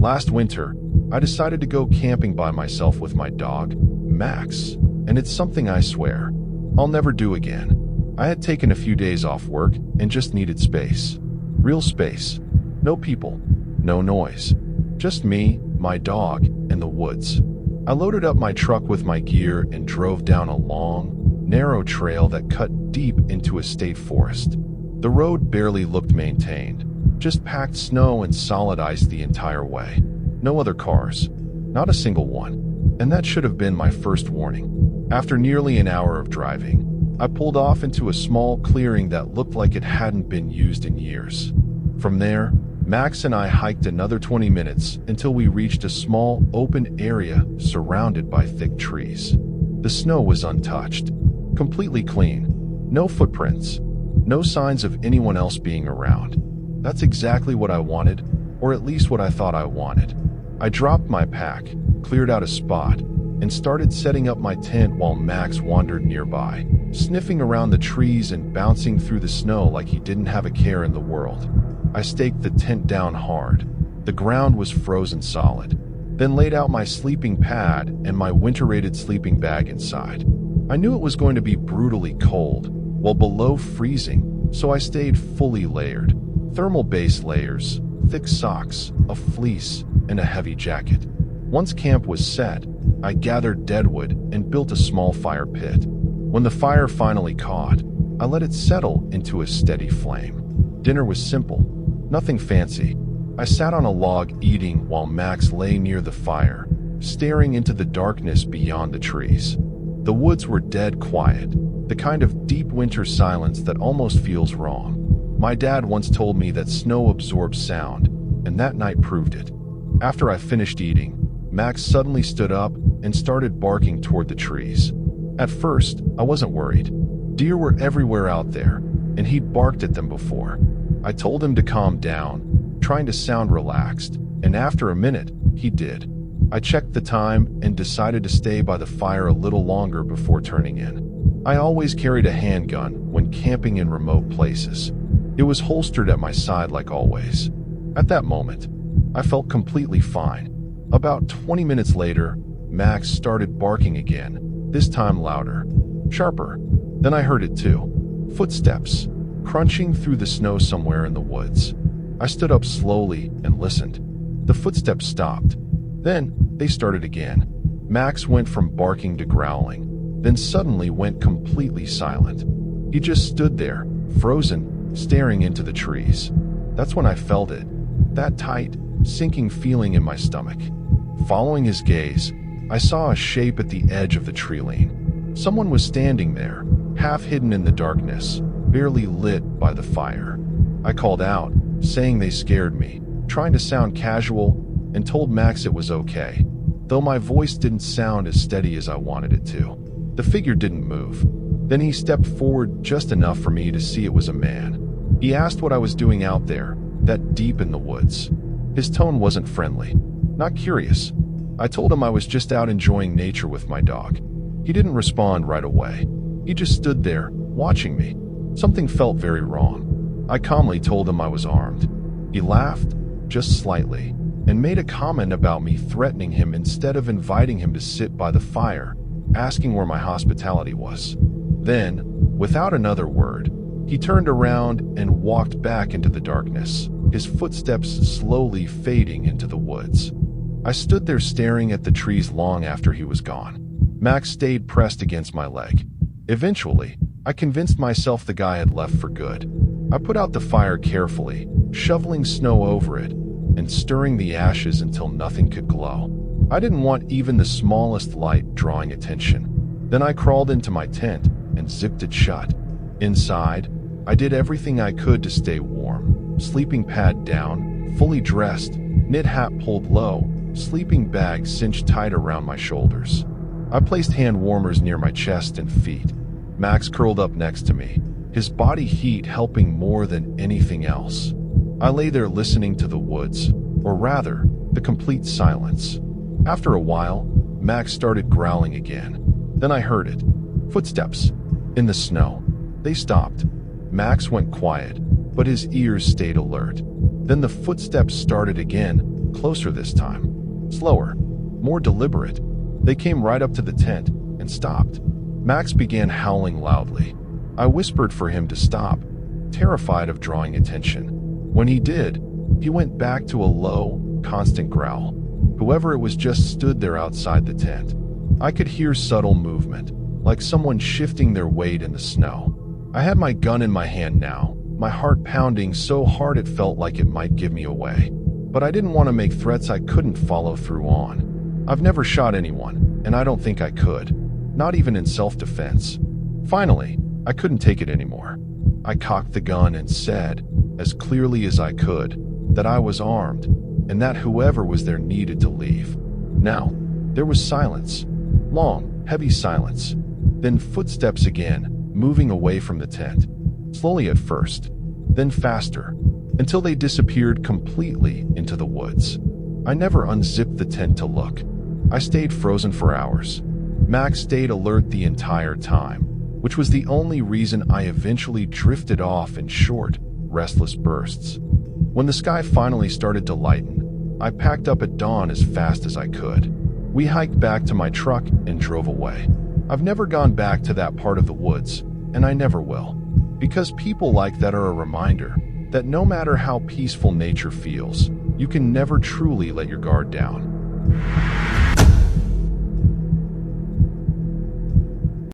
Last winter, I decided to go camping by myself with my dog, Max, and it's something I swear I'll never do again. I had taken a few days off work and just needed space. Real space. No people, no noise. Just me, my dog, and the woods. I loaded up my truck with my gear and drove down a long, narrow trail that cut deep into a state forest. The road barely looked maintained, just packed snow and solid ice the entire way. No other cars, not a single one. And that should have been my first warning. After nearly an hour of driving, I pulled off into a small clearing that looked like it hadn't been used in years. From there, Max and I hiked another 20 minutes until we reached a small, open area surrounded by thick trees. The snow was untouched, completely clean. No footprints, no signs of anyone else being around. That's exactly what I wanted, or at least what I thought I wanted. I dropped my pack, cleared out a spot, and started setting up my tent while Max wandered nearby, sniffing around the trees and bouncing through the snow like he didn't have a care in the world. I staked the tent down hard. The ground was frozen solid, then laid out my sleeping pad and my winter-rated sleeping bag inside. I knew it was going to be brutally cold, well below freezing, so I stayed fully layered. Thermal base layers, thick socks, a fleece, and a heavy jacket. Once camp was set, I gathered deadwood and built a small fire pit. When the fire finally caught, I let it settle into a steady flame. Dinner was simple, nothing fancy. I sat on a log eating while Max lay near the fire, staring into the darkness beyond the trees. The woods were dead quiet, the kind of deep winter silence that almost feels wrong. My dad once told me that snow absorbs sound, and that night proved it. After I finished eating, Max suddenly stood up and started barking toward the trees. At first, I wasn't worried. Deer were everywhere out there, and he'd barked at them before. I told him to calm down, trying to sound relaxed, and after a minute, he did. I checked the time and decided to stay by the fire a little longer before turning in. I always carried a handgun when camping in remote places. It was holstered at my side like always. At that moment, I felt completely fine. About 20 minutes later, Max started barking again, this time louder, sharper. Then I heard it too. Footsteps, crunching through the snow somewhere in the woods. I stood up slowly and listened. The footsteps stopped. Then they started again. Max went from barking to growling, then suddenly went completely silent. He just stood there, frozen, staring into the trees. That's when I felt it, that tight, sinking feeling in my stomach. Following his gaze, I saw a shape at the edge of the tree line. Someone was standing there, half hidden in the darkness, barely lit by the fire. I called out, saying they scared me, trying to sound casual, and told Max it was okay, though my voice didn't sound as steady as I wanted it to. The figure didn't move. Then he stepped forward just enough for me to see it was a man. He asked what I was doing out there, that deep in the woods. His tone wasn't friendly, not curious. I told him I was just out enjoying nature with my dog. He didn't respond right away. He just stood there, watching me. Something felt very wrong. I calmly told him I was armed. He laughed, just slightly, and made a comment about me threatening him instead of inviting him to sit by the fire, asking where my hospitality was. Then, without another word, he turned around and walked back into the darkness, his footsteps slowly fading into the woods. I stood there staring at the trees long after he was gone. Max stayed pressed against my leg. Eventually, I convinced myself the guy had left for good. I put out the fire carefully, shoveling snow over it, and stirring the ashes until nothing could glow. I didn't want even the smallest light drawing attention. Then I crawled into my tent and zipped it shut. Inside, I did everything I could to stay warm. Sleeping pad down, fully dressed, knit hat pulled low, sleeping bag cinched tight around my shoulders. I placed hand warmers near my chest and feet. Max curled up next to me, his body heat helping more than anything else. I lay there listening to the woods, or rather, the complete silence. After a while, Max started growling again. Then I heard it. Footsteps. In the snow. They stopped. Max went quiet, but his ears stayed alert. Then the footsteps started again, closer this time. Slower, more deliberate. They came right up to the tent and stopped. Max began howling loudly. I whispered for him to stop, terrified of drawing attention. When he did, he went back to a low, constant growl. Whoever it was just stood there outside the tent. I could hear subtle movement, like someone shifting their weight in the snow. I had my gun in my hand now, my heart pounding so hard it felt like it might give me away. But I didn't want to make threats I couldn't follow through on. I've never shot anyone, and I don't think I could, not even in self-defense. Finally, I couldn't take it anymore. I cocked the gun and said, as clearly as I could, that I was armed, and that whoever was there needed to leave. Now, there was silence. Long, heavy silence. Then footsteps again, moving away from the tent. Slowly at first, then faster, until they disappeared completely into the woods. I never unzipped the tent to look. I stayed frozen for hours. Max stayed alert the entire time, which was the only reason I eventually drifted off in short, restless bursts. When the sky finally started to lighten, I packed up at dawn as fast as I could. We hiked back to my truck and drove away. I've never gone back to that part of the woods, and I never will. Because people like that are a reminder that no matter how peaceful nature feels, you can never truly let your guard down.